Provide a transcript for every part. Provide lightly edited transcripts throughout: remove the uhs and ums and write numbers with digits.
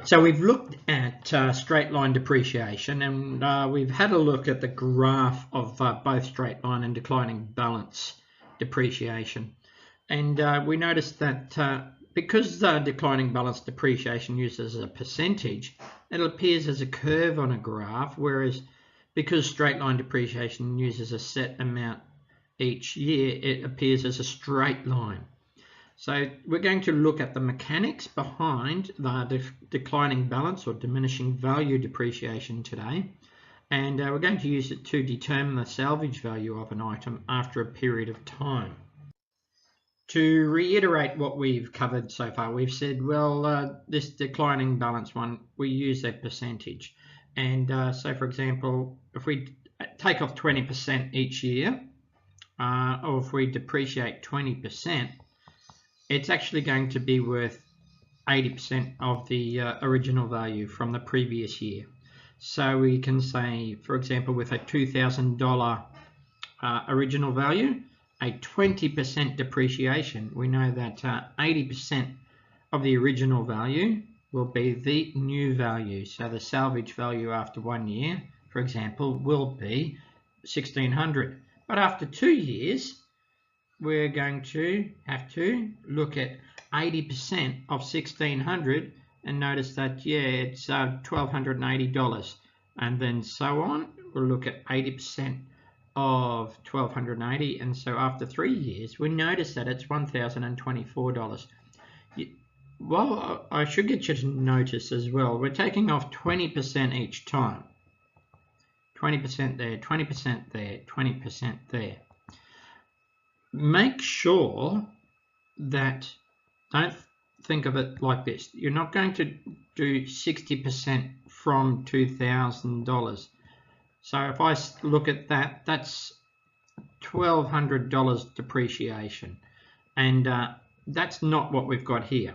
So we've looked at straight line depreciation, and we've had a look at the graph of both straight line and declining balance depreciation. And we noticed that because declining balance depreciation uses a percentage, it appears as a curve on a graph, whereas because straight line depreciation uses a set amount each year, it appears as a straight line. So we're going to look at the mechanics behind the declining balance or diminishing value depreciation today, and we're going to use it to determine the salvage value of an item after a period of time. To reiterate what we've covered so far, we've said, well, this declining balance one, we use a percentage. And so, for example, if we take off 20% each year, or if we depreciate 20%, it's actually going to be worth 80% of the original value from the previous year. So we can say, for example, with a $2,000 original value, a 20% depreciation, we know that 80% of the original value will be the new value. So the salvage value after 1 year, for example, will be $1,600. But after 2 years, we're going to have to look at 80% of $1,600 and notice that, yeah, it's $1,280. And then so on, we'll look at 80% of $1,280, and so after 3 years, we notice that it's $1,024. Well, I should get you to notice as well, we're taking off 20% each time. 20% there, 20% there, 20% there. Make sure that, don't think of it like this, you're not going to do 60% from $2,000. So if I look at that, that's $1,200 depreciation, and that's not what we've got here.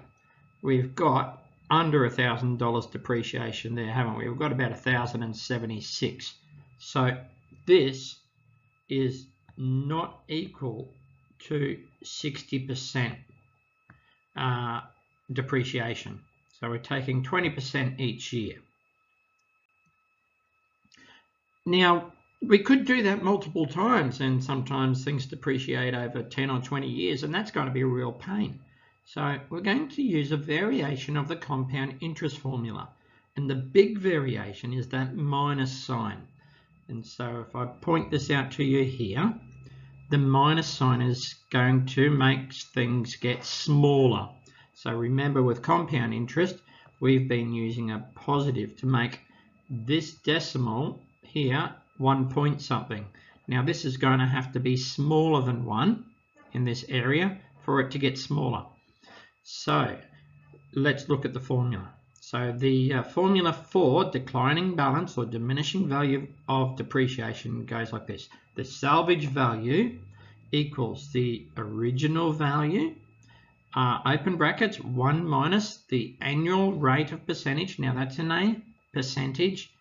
We've got under $1,000 depreciation there, haven't we? We've got about 1,076. So this is not equal to 60% depreciation. So we're taking 20% each year. Now, we could do that multiple times, and sometimes things depreciate over 10 or 20 years, and that's going to be a real pain. So we're going to use a variation of the compound interest formula, and the big variation is that minus sign. And so if I point this out to you here, the minus sign is going to make things get smaller. So remember, with compound interest, we've been using a positive to make this decimal here 1 point something. Now this is going to have to be smaller than 1 in this area for it to get smaller. So let's look at the formula. So the formula for declining balance or diminishing value of depreciation goes like this. The salvage value equals the original value, open brackets, 1 minus the annual rate of percentage. Now that's in a percentage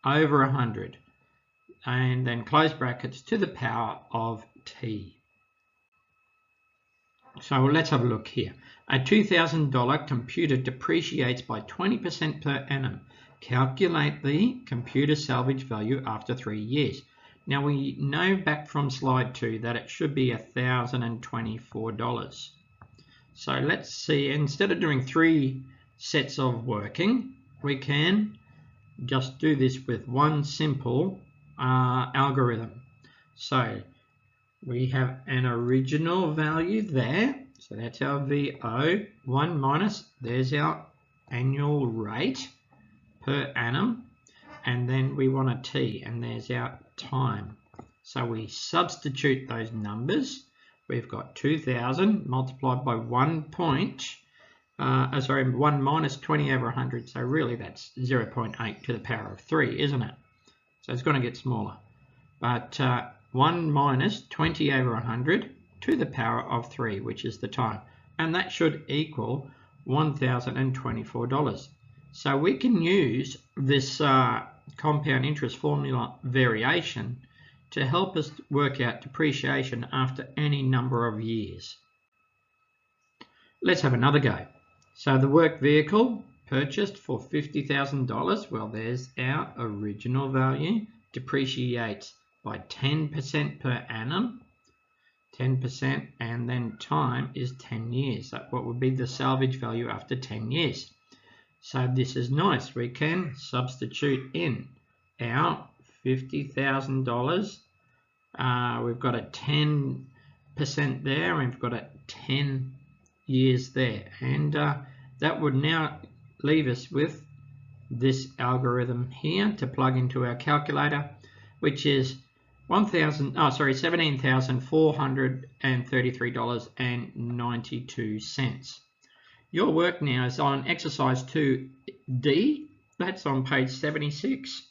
over 100. And then close brackets to the power of t. So let's have a look here. A $2,000 computer depreciates by 20% per annum. Calculate the computer salvage value after 3 years. Now we know back from slide 2 that it should be $1,024. So let's see, instead of doing 3 sets of working, we can just do this with one simple algorithm. So we have an original value there, so that's our VO, 1 minus, there's our annual rate per annum, and then we want a T, and there's our time. So we substitute those numbers. We've got 2,000 multiplied by 1 minus 20 over 100, so really that's 0.8 to the power of 3, isn't it? So it's going to get smaller. But 1 minus 20 over 100 to the power of 3, which is the time. And that should equal $1,024. So we can use this compound interest formula variation to help us work out depreciation after any number of years. Let's have another go. So the work vehicle purchased for $50,000. Well, there's our original value. Depreciates by 10% per annum. 10%, and then time is 10 years. That's what would be the salvage value after 10 years. So this is nice. We can substitute in our $50,000. We've got a 10% there, and we've got a 10 years there, and that would now leave us with this algorithm here to plug into our calculator, which is $17,433.92. Your work now is on exercise 2D. That's on page 76.